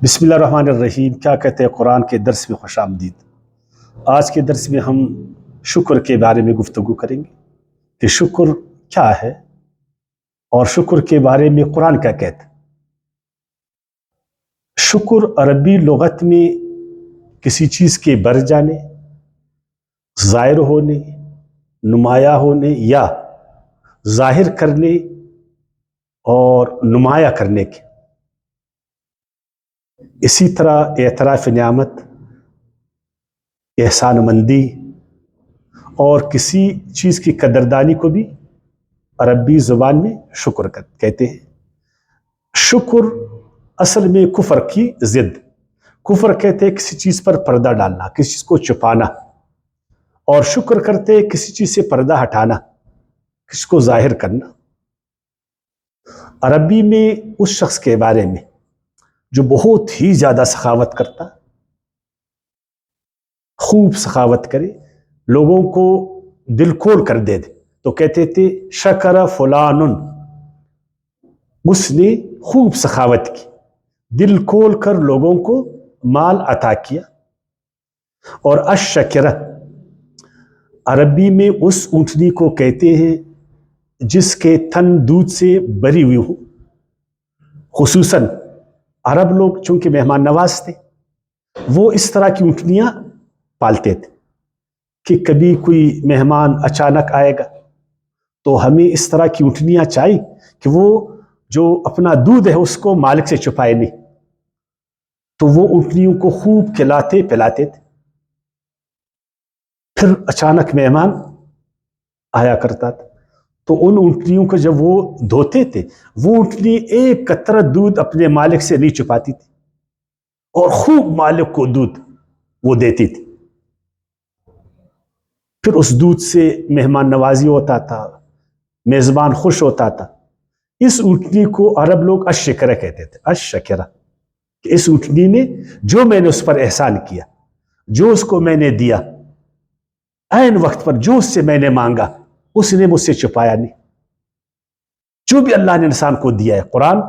بسم اللہ الرحمن الرحیم. کیا کہتے ہیں قرآن کے درس میں خوش آمدید. آج کے درس میں ہم شکر کے بارے میں گفتگو کریں گے کہ شکر کیا ہے اور شکر کے بارے میں قرآن کیا کہتا ہے. شکر عربی لغت میں کسی چیز کے بر جانے، ظاہر ہونے، نمایاں ہونے یا ظاہر کرنے اور نمایاں کرنے کے. اسی طرح اعتراف نعمت، احسان مندی اور کسی چیز کی قدردانی کو بھی عربی زبان میں شکر کہتے ہیں. شکر اصل میں کفر کی ضد. کفر کہتے ہیں کسی چیز پر پردہ ڈالنا، کسی چیز کو چھپانا، اور شکر کرتے ہیں کسی چیز سے پردہ ہٹانا، کسی کو ظاہر کرنا. عربی میں اس شخص کے بارے میں جو بہت ہی زیادہ سخاوت کرتا، خوب سخاوت کرے، لوگوں کو دل کھول کر دے تو کہتے تھے شکر فلان، اس نے خوب سخاوت کی، دل کھول کر لوگوں کو مال عطا کیا. اور الشکر عربی میں اس اونٹنی کو کہتے ہیں جس کے تن دودھ سے بری ہوئی ہو. خصوصاً عرب لوگ چونکہ مہمان نواز تھے، وہ اس طرح کی اونٹنیاں پالتے تھے کہ کبھی کوئی مہمان اچانک آئے گا تو ہمیں اس طرح کی اونٹنیاں چاہیے کہ وہ جو اپنا دودھ ہے اس کو مالک سے چھپائے نہیں. تو وہ اونٹنیوں کو خوب کھلاتے پلاتے تھے. پھر اچانک مہمان آیا کرتا تھا تو ان اونٹنیوں کو جب وہ دھوتے تھے، وہ اونٹنی ایک قطرہ دودھ اپنے مالک سے نہیں چھپاتی تھی اور خوب مالک کو دودھ وہ دیتی تھی. پھر اس دودھ سے مہمان نوازی ہوتا تھا، میزبان خوش ہوتا تھا. اس اونٹنی کو عرب لوگ الشکرہ کہتے تھے. الشکرہ کہ اس اونٹنی نے جو میں نے اس پر احسان کیا، جو اس کو میں نے دیا، عین وقت پر جو اس سے میں نے مانگا اس نے مجھ سے چھپایا نہیں. جو بھی اللہ نے انسان کو دیا ہے، قرآن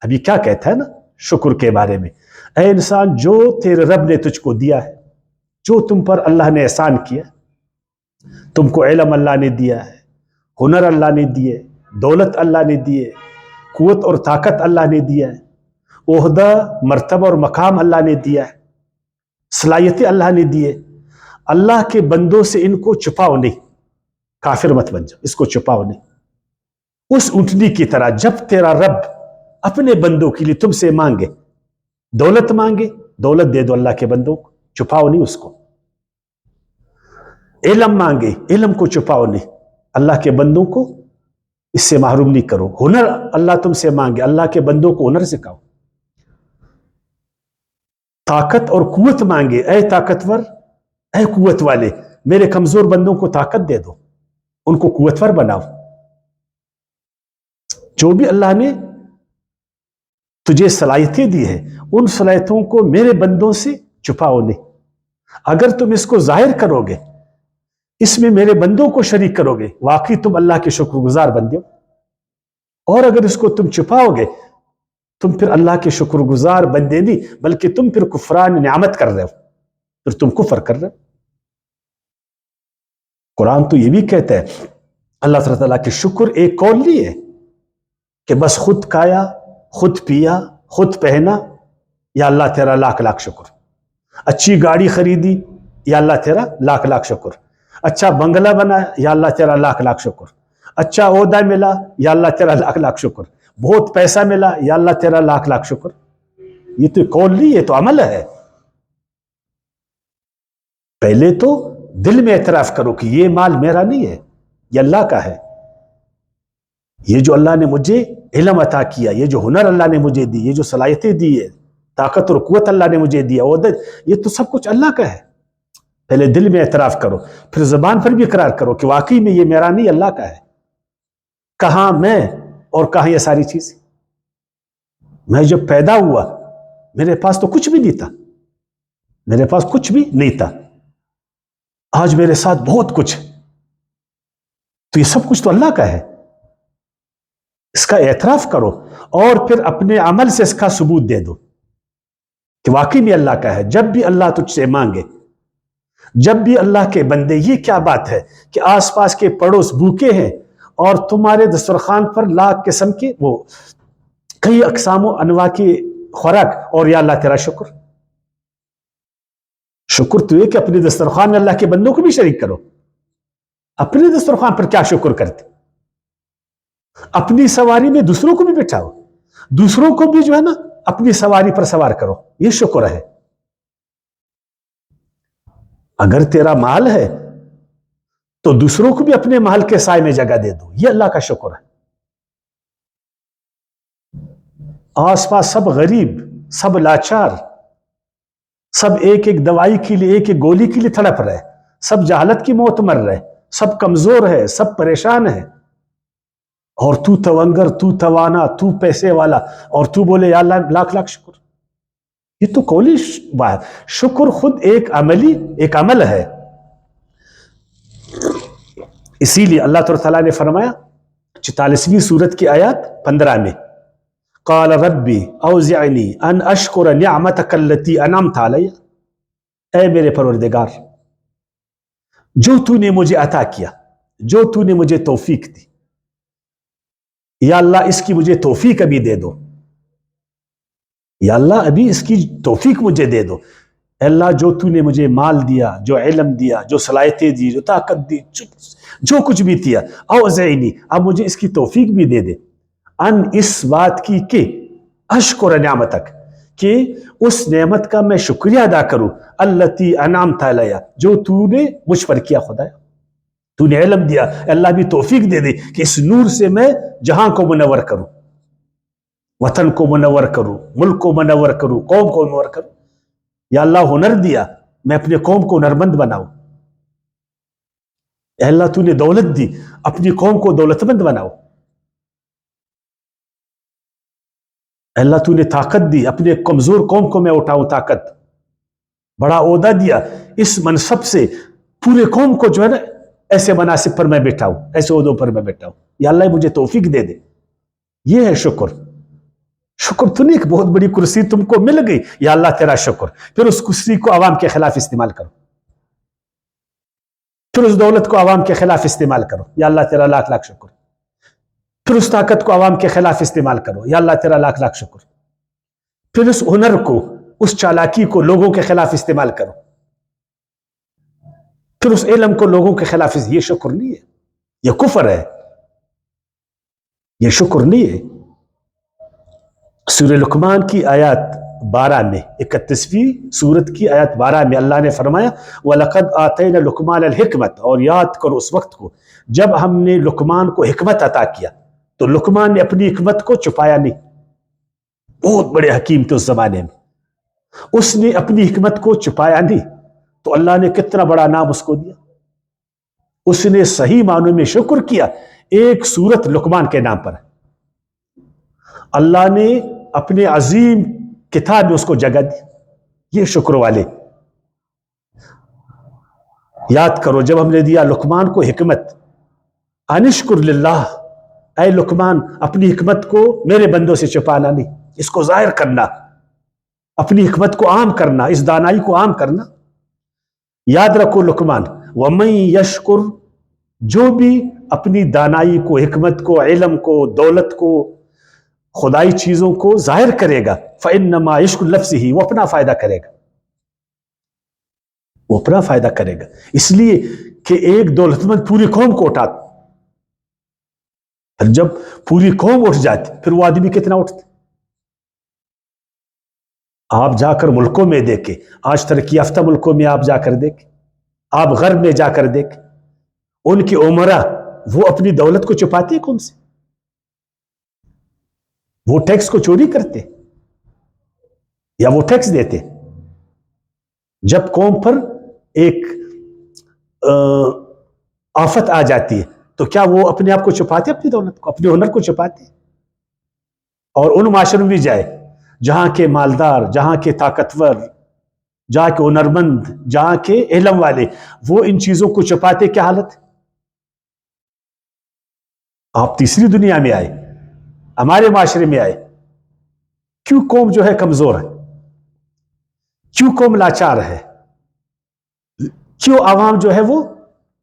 ابھی کیا کہتا ہے نا شکر کے بارے میں، اے انسان جو تیرے رب نے تجھ کو دیا ہے، جو تم پر اللہ نے احسان کیا، تم کو علم اللہ نے دیا ہے، ہنر اللہ نے دیے، دولت اللہ نے دیے، قوت اور طاقت اللہ نے دیا ہے، عہدہ مرتبہ اور مقام اللہ نے دیا ہے، صلاحیتیں اللہ نے دیے. اللہ کے بندوں سے ان کو چھپاؤ نہیں، کافر مت بن جاؤ، اس کو چھپاؤ نہیں. اس اونٹنی کی طرح جب تیرا رب اپنے بندوں کے لیے تم سے مانگے، دولت مانگے، دولت دے دو اللہ کے بندوں کو، چھپاؤ نہیں اس کو. علم مانگے، علم کو چھپاؤ نہیں، اللہ کے بندوں کو اس سے محروم نہیں کرو. ہنر اللہ تم سے مانگے، اللہ کے بندوں کو ہنر سکھاؤ. طاقت اور قوت مانگے، اے طاقتور، اے قوت والے، میرے کمزور بندوں کو طاقت دے دو، ان کو قوتور بناؤ. جو بھی اللہ نے تجھے صلاحیتیں دی ہے، ان صلاحیتوں کو میرے بندوں سے چھپاؤ نہیں. اگر تم اس کو ظاہر کرو گے، اس میں میرے بندوں کو شریک کرو گے، واقعی تم اللہ کے شکر گزار بندے ہو. اور اگر اس کو تم چھپاؤ گے، تم پھر اللہ کے شکر گزار بندے نہیں بلکہ تم پھر کفران نعمت کر رہے ہو، پھر تم کفر کر رہے ہو. قرآن تو یہ بھی کہتا ہے اللہ تعالیٰ کہ شکر ایک قول نہیں ہے کہ بس خود کھایا، خود پیا، خود پہنا، یا اللہ تیرا لاکھ لاکھ شکر. اچھی گاڑی خریدی، یا اللہ تیرا لاکھ لاکھ شکر. اچھا بنگلہ بنا، یا اللہ تیرا لاکھ لاکھ شکر. اچھا عہدہ ملا، یا اللہ تیرا لاکھ لاکھ شکر. بہت پیسہ ملا، یا اللہ تیرا لاکھ لاکھ شکر. یہ تو قول نہیں، یہ تو عمل ہے. پہلے تو دل میں اعتراف کرو کہ یہ مال میرا نہیں ہے، یہ اللہ کا ہے. یہ جو اللہ نے مجھے علم عطا کیا، یہ جو ہنر اللہ نے مجھے دی، یہ جو صلاحیتیں دی ہے، طاقت اور قوت اللہ نے مجھے دیا، یہ تو سب کچھ اللہ کا ہے. پہلے دل میں اعتراف کرو، پھر زبان پر بھی اقرار کرو کہ واقعی میں یہ میرا نہیں، اللہ کا ہے. کہاں میں اور کہاں یہ ساری چیز. میں جب پیدا ہوا میرے پاس تو کچھ بھی نہیں تھا، میرے پاس کچھ بھی نہیں تھا. آج میرے ساتھ بہت کچھ ہے، تو یہ سب کچھ تو اللہ کا ہے. اس کا اعتراف کرو اور پھر اپنے عمل سے اس کا ثبوت دے دو. کہ واقعی میں اللہ کا ہے. جب بھی اللہ تجھ سے مانگے، جب بھی اللہ کے بندے، یہ کیا بات ہے کہ آس پاس کے پڑوس بھوکے ہیں اور تمہارے دسترخوان پر لاکھ قسم کے وہ کئی اقسام و انواع کی خوراک، اور یا اللہ تیرا شکر. شکر تو یہ کہ اپنے دسترخوان میں اللہ کے بندوں کو بھی شریک کرو. اپنے دسترخوان پر کیا شکر کرتے؟ اپنی سواری میں دوسروں کو بھی بٹھاؤ، دوسروں کو بھی جو ہے نا اپنی سواری پر سوار کرو، یہ شکر ہے. اگر تیرا مال ہے تو دوسروں کو بھی اپنے مال کے سائے میں جگہ دے دو، یہ اللہ کا شکر ہے. آس پاس سب غریب، سب لاچار، سب ایک ایک دوائی کے لیے، ایک ایک گولی کے لیے تڑپ رہے، سب جہالت کی موت مر رہے، سب کمزور ہے، سب پریشان ہے، اور تو تونگر، تو توانا، تو پیسے والا، اور تو بولے یا اللہ لاکھ لاکھ شکر. یہ تو قولی بات. شکر خود ایک عمل ہے. اسی لیے اللہ تعالیٰ نے فرمایا 44ویں سورت کی آیات 15 میں، قال ربی اوزعنی ان اشکر نعمتک التی انعمت علی، اے میرے پروردگار، جو تو نے مجھے عطا کیا، جو تو نے مجھے توفیق دی، یا اللہ اس کی مجھے توفیق ابھی دے دو، یا اللہ ابھی اس کی توفیق مجھے دے دو. اے اللہ جو تو نے مجھے مال دیا، جو علم دیا، جو صلاحیتیں دی، جو طاقت دی، جو کچھ بھی دیا، اوزعنی، اب مجھے اس کی توفیق بھی دے دے، ان اس بات کی کہ اشکر نعمتک، کہ اس نعمت کا میں شکریہ ادا کروں، التی انعمت علی، جو تو نے مجھ پر کیا. خدایا تو نے علم دیا، اللہ بھی توفیق دے دے کہ اس نور سے میں جہاں کو منور کروں، وطن کو منور کروں، ملک کو منور کروں، قوم کو منور کروں. یا اللہ ہنر دیا، میں اپنے قوم کو ہنرمند بناؤں. اے اللہ تو نے دولت دی، اپنی قوم کو دولت مند بناؤ. اے اللہ تو نے طاقت دی، اپنے کمزور قوم کو میں اٹھاؤں طاقت. بڑا عہدہ دیا، اس منصب سے پورے قوم کو جو ہے نا ایسے مناصب پر میں بیٹھاؤں، ایسے عہدوں پر میں بیٹھاؤں. یا اللہ مجھے توفیق دے دے. یہ ہے شکر. شکر تو نہیں کہ بہت بڑی کرسی تم کو مل گئی، یا اللہ تیرا شکر، پھر اس کرسی کو عوام کے خلاف استعمال کرو، پھر اس دولت کو عوام کے خلاف استعمال کرو، یا اللہ تیرا لاکھ لاکھ شکر. پھر اس طاقت کو عوام کے خلاف استعمال کرو، یا اللہ تیرا لاکھ لاکھ شکر. پھر اس ہنر کو، اس چالاکی کو لوگوں کے خلاف استعمال کرو، پھر اس علم کو لوگوں کے خلاف. یہ شکر نہیں ہے، یہ کفر ہے، یہ شکر نہیں ہے. سورہ لقمان کی آیات 12 میں، 31ویں سورت کی آیات 12 میں اللہ نے فرمایا وَلَقَدْ آتَيْنَا لُقْمَانَ الْحِكْمَةَ، اور یاد کرو اس وقت کو جب ہم نے لقمان کو حکمت عطا کیا. تو لقمان نے اپنی حکمت کو چھپایا نہیں، بہت بڑے حکیم تھے اس زمانے میں، اس نے اپنی حکمت کو چھپایا نہیں. تو اللہ نے کتنا بڑا نام اس کو دیا. اس نے صحیح معنوں میں شکر کیا. ایک سورت لقمان کے نام پر اللہ نے اپنے عظیم کتاب میں اس کو جگہ دی. یہ شکر والے. یاد کرو جب ہم نے دیا لقمان کو حکمت، انشکر للہ، اے لقمان اپنی حکمت کو میرے بندوں سے چھپانا نہیں، اس کو ظاہر کرنا، اپنی حکمت کو عام کرنا، اس دانائی کو عام کرنا. یاد رکھو لقمان، وَمَن یشکر، جو بھی اپنی دانائی کو، حکمت کو، علم کو، دولت کو، خدائی چیزوں کو ظاہر کرے گا، فَإِنَّمَا يَشْكُرُ لِنَفْسِهِ، وہ اپنا فائدہ کرے گا، وہ اپنا فائدہ کرے گا. اس لیے کہ ایک دولت مند پوری قوم کو اٹھاتا، جب پوری قوم اٹھ جاتی پھر وہ آدمی کتنا اٹھتا. آپ جا کر ملکوں میں دیکھیں، آج ترقی یافتہ ملکوں میں آپ جا کر دیکھیں، آپ غرب میں جا کر دیکھیں، ان کی عمرہ وہ اپنی دولت کو چھپاتے ہیں قوم سے، وہ ٹیکس کو چوری کرتے یا وہ ٹیکس دیتے. جب قوم پر ایک آفت آ جاتی ہے تو کیا وہ اپنے آپ کو چھپاتے، اپنی دولت کو، اپنے ہنر کو چھپاتے؟ اور ان معاشروں میں جائے جہاں کے مالدار، جہاں کے طاقتور، جہاں کے ہنرمند، جہاں کے علم والے وہ ان چیزوں کو چھپاتے، کیا حالت ہے؟ آپ تیسری دنیا میں آئے، ہمارے معاشرے میں آئے، کیوں قوم جو ہے کمزور ہے؟ کیوں قوم لاچار ہے، کیوں عوام جو ہے وہ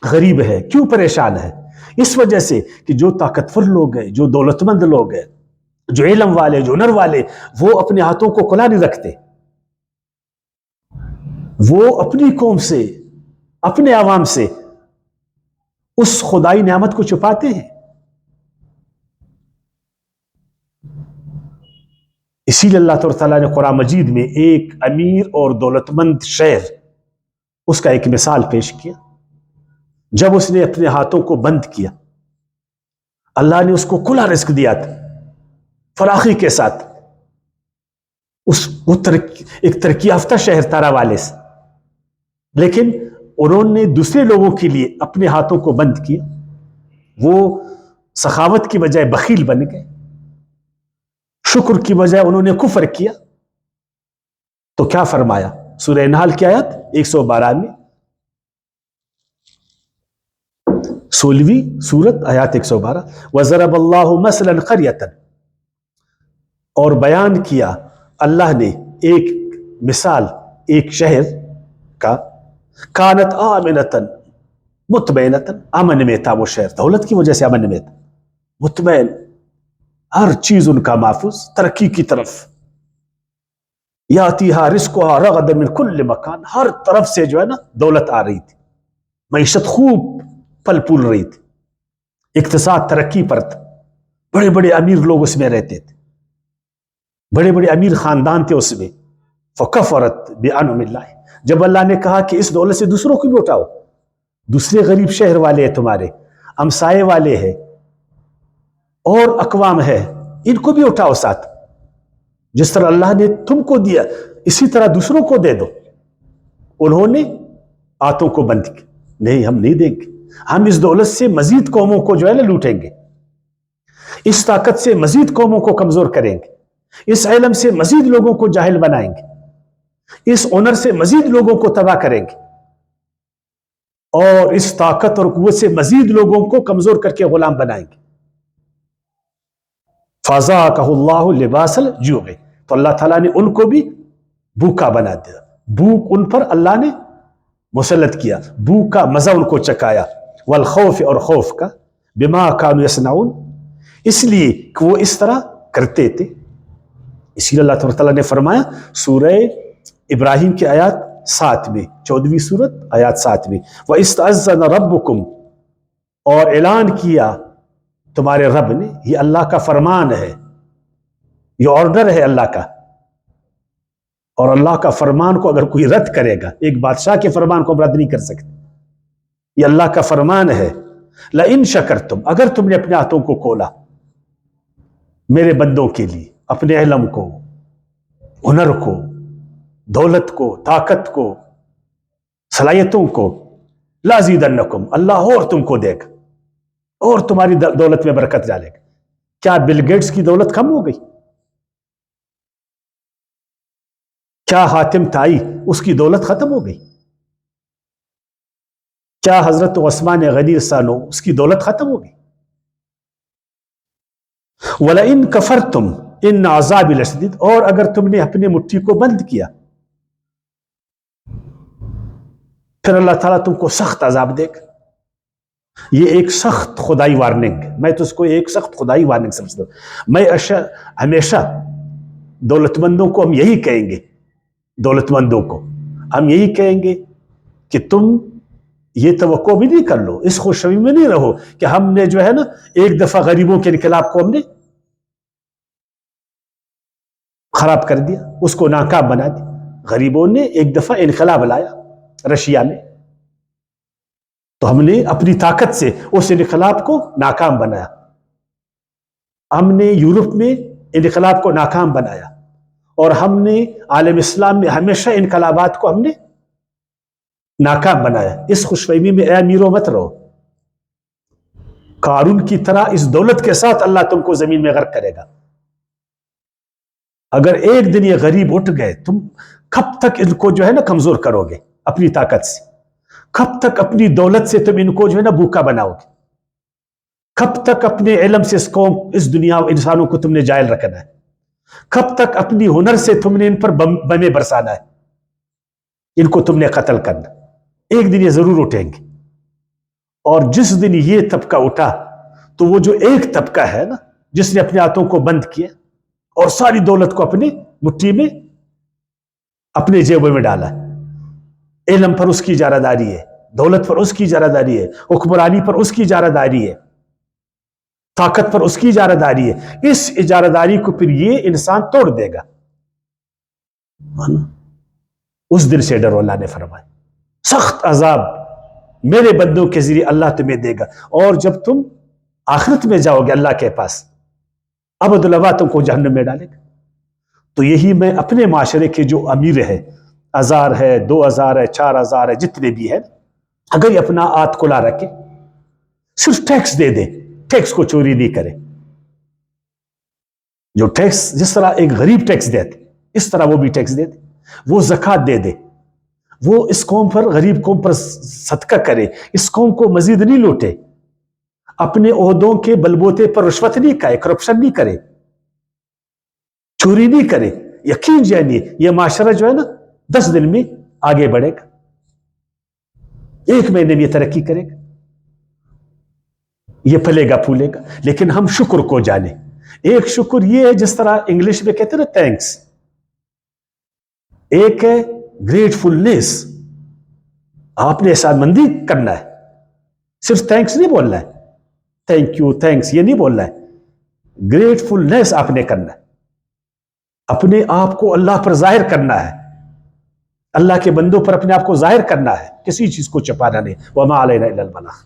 غریب ہے، کیوں پریشان ہے؟ اس وجہ سے کہ جو طاقتور لوگ ہیں، جو دولت مند لوگ ہیں، جو علم والے، جو ہنر والے، وہ اپنے ہاتھوں کو کھلا نہیں رکھتے، وہ اپنی قوم سے، اپنے عوام سے اس خدائی نعمت کو چھپاتے ہیں۔ اسی لیے اللہ تعالیٰ نے قرآن مجید میں ایک امیر اور دولت مند شہر، اس کا ایک مثال پیش کیا۔ جب اس نے اپنے ہاتھوں کو بند کیا، اللہ نے اس کو کھلا رزق دیا تھا فراخی کے ساتھ، وہ ایک ترقی یافتہ شہر تارا والے سے، لیکن انہوں نے دوسرے لوگوں کے لیے اپنے ہاتھوں کو بند کیا، وہ سخاوت کی بجائے بخیل بن گئے، شکر کی بجائے انہوں نے کفر کیا۔ تو کیا فرمایا؟ سورہ نحل کی آیت 112 میں، 16ویں سورت آیات 112، وَضَرَبَ اللَّهُ مَثَلًا قَرْيَةً، اور بیان کیا اللہ نے ایک مثال ایک شہر کا، کانت آمنتاً مطمئنتاً، امن میں تھا وہ شہر، دولت کی وجہ سے امن میں تھا، مطمئن، ہر چیز ان کا محفوظ، ترقی کی طرف، یاتیہا رزقہا رغدا من کل مکان، ہر طرف سے جو ہے نا دولت آ رہی تھی، معیشت خوب پھل پھول رہی تھی، اقتصاد ترقی پر تھا، بڑے بڑے امیر لوگ اس میں رہتے تھے، بڑے بڑے امیر خاندان تھے اس میں۔ فکفرت بانعم اللہ، جب اللہ نے کہا کہ اس دولت سے دوسروں کو بھی اٹھاؤ، دوسرے غریب شہر والے ہیں، تمہارے ہمسائے والے ہیں اور اقوام ہے، ان کو بھی اٹھاؤ ساتھ، جس طرح اللہ نے تم کو دیا اسی طرح دوسروں کو دے دو۔ انہوں نے ہاتھوں کو بند کیا، نہیں ہم نہیں دیں گے، ہم اس دولت سے مزید قوموں کو جو ہے نا لوٹیں گے، اس طاقت سے مزید قوموں کو کمزور کریں گے، اس علم سے مزید لوگوں کو جاہل بنائیں گے، اس ہنر سے مزید لوگوں کو تباہ کریں گے، اور اس طاقت اور قوت سے مزید لوگوں کو کمزور کر کے غلام بنائیں گے۔ فَذَاقَهُ اللَّهُ لِبَاسَ الْجُوعِ، تو اللہ تعالیٰ نے ان کو بھی بھوکا بنا دیا، بھوک ان پر اللہ نے مسلط کیا، بھوک کا مزہ ان کو چکایا، والخوف، اور خوف کا، بما كانوا يصنعون، اس لیے کہ وہ اس طرح کرتے تھے۔ اسی لیے اللہ تعالیٰ نے فرمایا سورہ ابراہیم کی آیات 7 میں، 14ویں سورت آیات 7 میں، وَإِسْتَأَذَّنَ رَبُّكُمْ، اور اعلان کیا تمہارے رب نے، یہ اللہ کا فرمان ہے، یہ آرڈر ہے اللہ کا، اور اللہ کا فرمان کو اگر کوئی رد کرے گا، ایک بادشاہ کے فرمان کو رد نہیں کر سکتے، یہ اللہ کا فرمان ہے۔ لَإِن شَكَرْتُمْ، اگر تم نے اپنے ہاتھوں کو کھولا میرے بندوں کے لیے، اپنے علم کو، ہنر کو، دولت کو، طاقت کو، صلاحیتوں کو، لَأَزِيدَنَّكُمْ، اللہ اور تم کو دے گا، اور تمہاری دولت میں برکت ڈالے گا۔ کیا بل گیٹس کی دولت کم ہو گئی؟ کیا حاتم طائی اس کی دولت ختم ہو گئی؟ کیا حضرت عثمان غنی سانو اس کی دولت ختم ہو گئی؟ وَلَئِن كَفَرْتُمْ إِنَّ عَذَابِي لَشَدِيدٌ، اور اگر تم نے اپنے مٹھی کو بند کیا، پھر اللہ تعالیٰ تم کو سخت عذاب دے گا۔ یہ ایک سخت خدائی وارننگ، میں تو اس کو ایک سخت خدائی وارننگ سمجھتا ہوں۔ میں ہمیشہ دولت مندوں کو ہم یہی کہیں گے، دولت مندوں کو ہم یہی کہیں گے کہ تم یہ توقع بھی نہیں کر لو، اس خوشبی میں نہیں رہو کہ ہم نے جو ہے نا ایک دفعہ غریبوں کے انقلاب کو ہم نے خراب کر دیا، اس کو ناکام بنا دیا۔ غریبوں نے ایک دفعہ انقلاب لایا رشیا میں، تو ہم نے اپنی طاقت سے اس انقلاب کو ناکام بنایا، ہم نے یورپ میں انقلاب کو ناکام بنایا، اور ہم نے عالم اسلام میں ہمیشہ انقلابات کو ہم نے ناکام بنایا۔ اس خوش فہمی میں اے امیروں مت رہو، قارون کی طرح اس دولت کے ساتھ اللہ تم کو زمین میں غرق کرے گا۔ اگر ایک دن یہ غریب اٹھ گئے، تم کب تک ان کو جو ہے نا کمزور کرو گے اپنی طاقت سے؟ کب تک اپنی دولت سے تم ان کو جو ہے نا بھوکا بناؤ گے؟ کب تک اپنے علم سے اس دنیا انسانوں کو تم نے جائل رکھنا ہے؟ کب تک اپنی ہنر سے تم نے ان پر بمیں برسانا ہے؟ ان کو تم نے قتل کرنا، ایک دن یہ ضرور اٹھیں گے. اور جس دن یہ طبقہ اٹھا تو وہ جو ایک طبقہ ہے نا جس نے اپنے ہاتھوں کو بند کیا اور ساری دولت کو اپنی مٹھی میں اپنے جیبوں میں ڈالا، علم پر اس کی اجارہ داری ہے، دولت پر اس کی اجارہ داری ہے، حکمرانی پر اس کی اجارہ داری ہے، طاقت پر اس کی اجارہ داری ہے. اس اجارہ داری کو پھر یہ انسان توڑ دے گا. اس دن سے ڈرو، اللہ نے فرمایا. سخت عذاب میرے بندوں کے ذریعے اللہ تمہیں دے گا، اور جب تم آخرت میں جاؤ گے اللہ کے پاس ابدالآباد تم کو جہنم میں ڈالے گا. تو یہی میں اپنے معاشرے کے جو امیر ہے، 1000 ہے، 2000 ہے، 4000 ہے، جتنے بھی ہیں، اگر یہ اپنا ہاتھ کھلا رکھے، صرف ٹیکس دے دے، ٹیکس کو چوری نہیں کرے. جو ٹیکس جس طرح ایک غریب ٹیکس دیتے اس طرح وہ بھی ٹیکس دے دے، وہ زکوٰۃ دے دے، وہ اس قوم پر، غریب قوم پر صدقہ کرے، اس قوم کو مزید نہیں لوٹے، اپنے عہدوں کے بلبوتے پر رشوت نہیں کھائے، کرپشن نہیں کرے، چوری نہیں کرے. یقین جانیے یہ معاشرہ جو ہے نا 10 دن میں آگے بڑھے گا، 1 مہینے میں یہ ترقی کرے گا، یہ پھلے گا پھولے گا. لیکن ہم شکر کو جانیں. ایک شکر یہ ہے جس طرح انگلش میں کہتے ہیں نا تھینکس، ایک ہے گریٹفلنس. آپ نے احسان مندی کرنا ہے، صرف تھینکس نہیں بولنا ہے، تھینک یو تھینکس یہ نہیں بولنا ہے، گریٹفلنس آپ نے کرنا ہے. اپنے آپ کو اللہ پر ظاہر کرنا ہے، اللہ کے بندوں پر اپنے آپ کو ظاہر کرنا ہے، کسی چیز کو چھپانا نہیں. وما علینا الا البلاغ.